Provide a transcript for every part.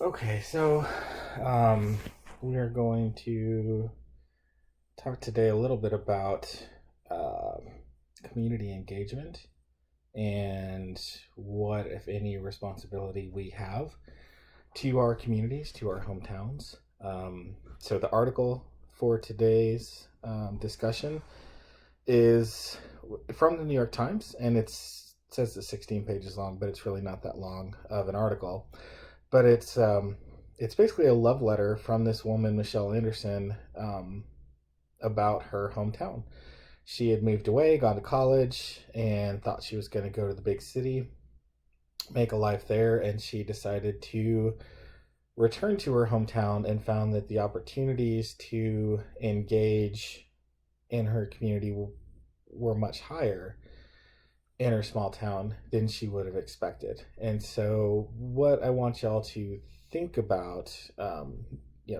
Okay, so um, we are going to talk today a little bit about um community engagement and what, if any, responsibility we have to our communities, to our hometowns. So, the article for today's discussion is from the New York Times, and it says it's 16 pages long, but it's really not that long of an article. But it's basically a love letter from this woman, Michelle Anderson, about her hometown. She had moved away, gone to college, and thought she was going to go to the big city, make a life there, and she decided to return to her hometown and found that the opportunities to engage in her community were much higher in her small town than she would have expected. And so, what I want y'all to think about,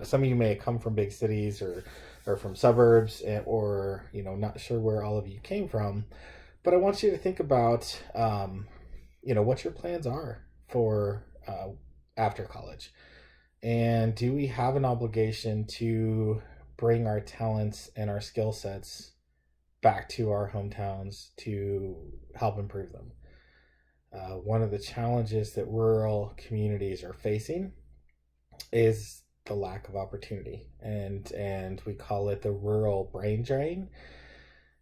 some of you may come from big cities or from suburbs, or not sure where all of you came from, but I want you to think about, what your plans are for after college, and do we have an obligation to bring our talents and our skill sets back to our hometowns to help improve them. One of the challenges that rural communities are facing is the lack of opportunity, and we call it the rural brain drain,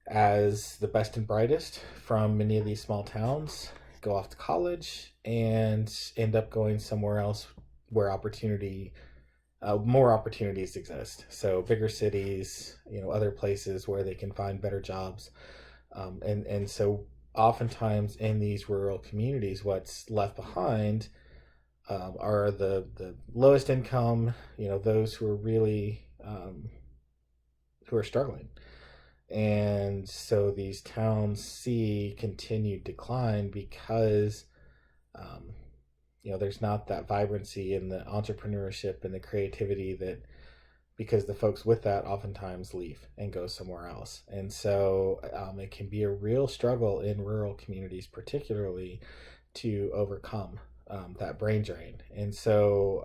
as the best and brightest from many of these small towns go off to college and end up going somewhere else where more opportunities exist. So bigger cities, other places where they can find better jobs, and so oftentimes in these rural communities, what's left behind are the lowest income, those who are really who are struggling. And so these towns see continued decline because um, there's not that vibrancy and the entrepreneurship and the creativity, that because the folks with that oftentimes leave and go somewhere else. And so it can be a real struggle in rural communities, particularly, to overcome that brain drain. And so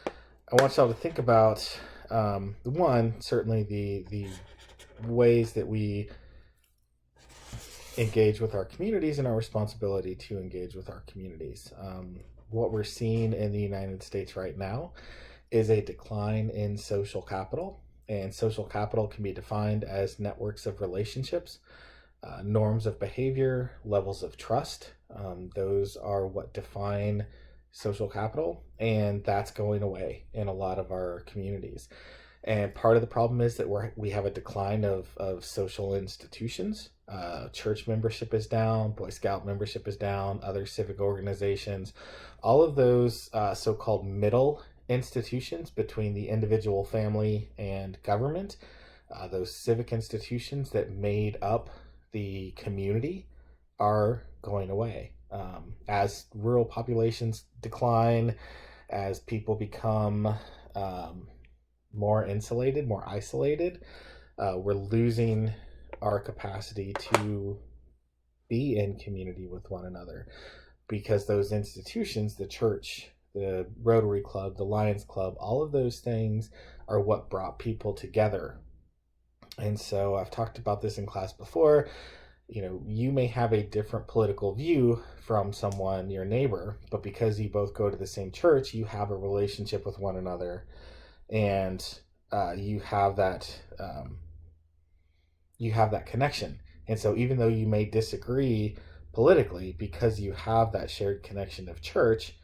I want y'all to think about, one, certainly the ways that we engage with our communities and our responsibility to engage with our communities. What we're seeing in the United States right now is a decline in social capital, and social capital can be defined as networks of relationships, norms of behavior, levels of trust. Those are what define social capital, and that's going away in a lot of our communities. And part of the problem is that we have a decline of social institutions. Church membership is down, Boy Scout membership is down, other civic organizations, all of those so-called middle institutions between the individual, family, and government, those civic institutions that made up the community, are going away. As rural populations decline, as people become more insulated, more isolated, we're losing our capacity to be in community with one another, because those institutions, the church, the Rotary Club, the Lions Club, all of those things are what brought people together. And so I've talked about this in class before. You may have a different political view from someone, your neighbor, but because you both go to the same church, you have a relationship with one another, and you have that connection. And so even though you may disagree politically, because you have that shared connection of church,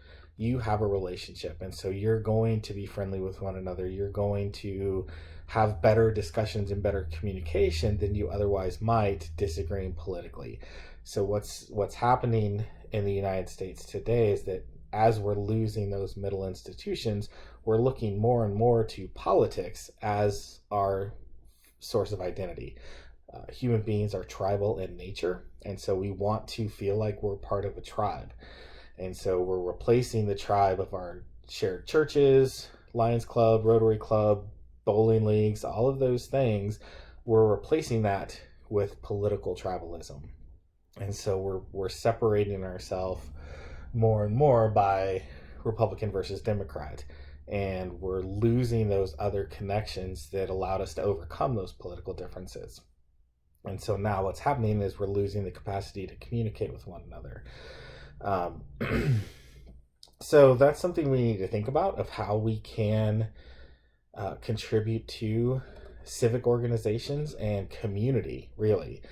you have a relationship, and so you're going to be friendly with one another. You're going to have better discussions and better communication than you otherwise might disagreeing politically. So what's happening in the United States today is that as we're losing those middle institutions, we're looking more and more to politics as our source of identity. Human beings are tribal in nature, and so we want to feel like we're part of a tribe. And so we're replacing the tribe of our shared churches, Lions Club, Rotary Club, bowling leagues, all of those things. We're replacing that with political tribalism. And so we're separating ourselves more and more by Republican versus Democrat, and we're losing those other connections that allowed us to overcome those political differences. And so now what's happening is we're losing the capacity to communicate with one another. Um, so that's something we need to think about, of how we can contribute to civic organizations and community, really.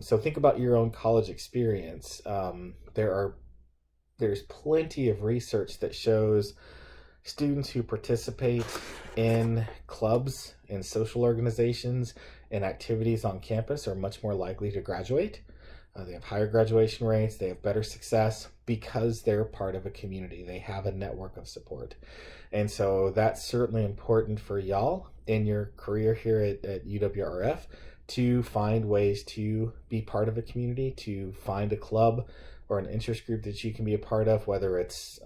So think about your own college experience. There's plenty of research that shows students who participate in clubs and social organizations and activities on campus are much more likely to graduate. They have higher graduation rates, they have better success because they're part of a community. They have a network of support. And so that's certainly important for y'all in your career here at UWRF, to find ways to be part of a community, to find a club or an interest group that you can be a part of, whether it's,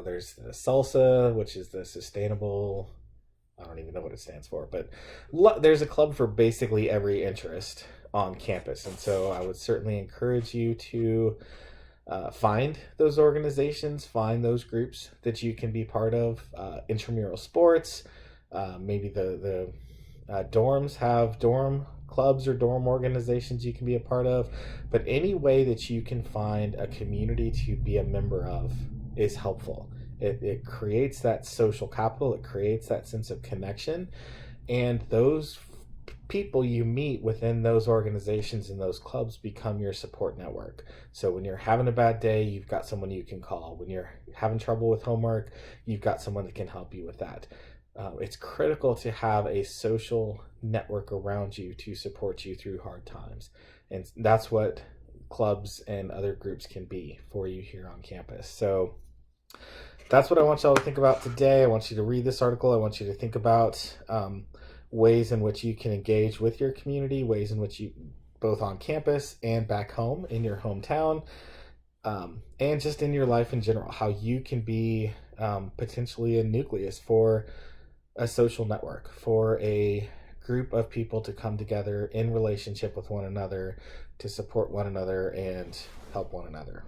there's the SALSA, which is the Sustainable, I don't even know what it stands for, but there's a club for basically every interest on campus. And so I would certainly encourage you to find those organizations, find those groups that you can be part of. Intramural sports, maybe the dorms have dorm clubs or dorm organizations you can be a part of, but any way that you can find a community to be a member of is helpful. It creates that social capital, it creates that sense of connection, and those people you meet within those organizations and those clubs become your support network. So when you're having a bad day, you've got someone you can call. When you're having trouble with homework, you've got someone that can help you with that. It's critical to have a social network around you to support you through hard times. And that's what clubs and other groups can be for you here on campus. So that's what I want y'all to think about today. I want you to read this article. I want you to think about ways in which you can engage with your community, ways in which you, both on campus and back home in your hometown, and just in your life in general, how you can be potentially a nucleus for a social network, for a group of people to come together in relationship with one another, to support one another and help one another.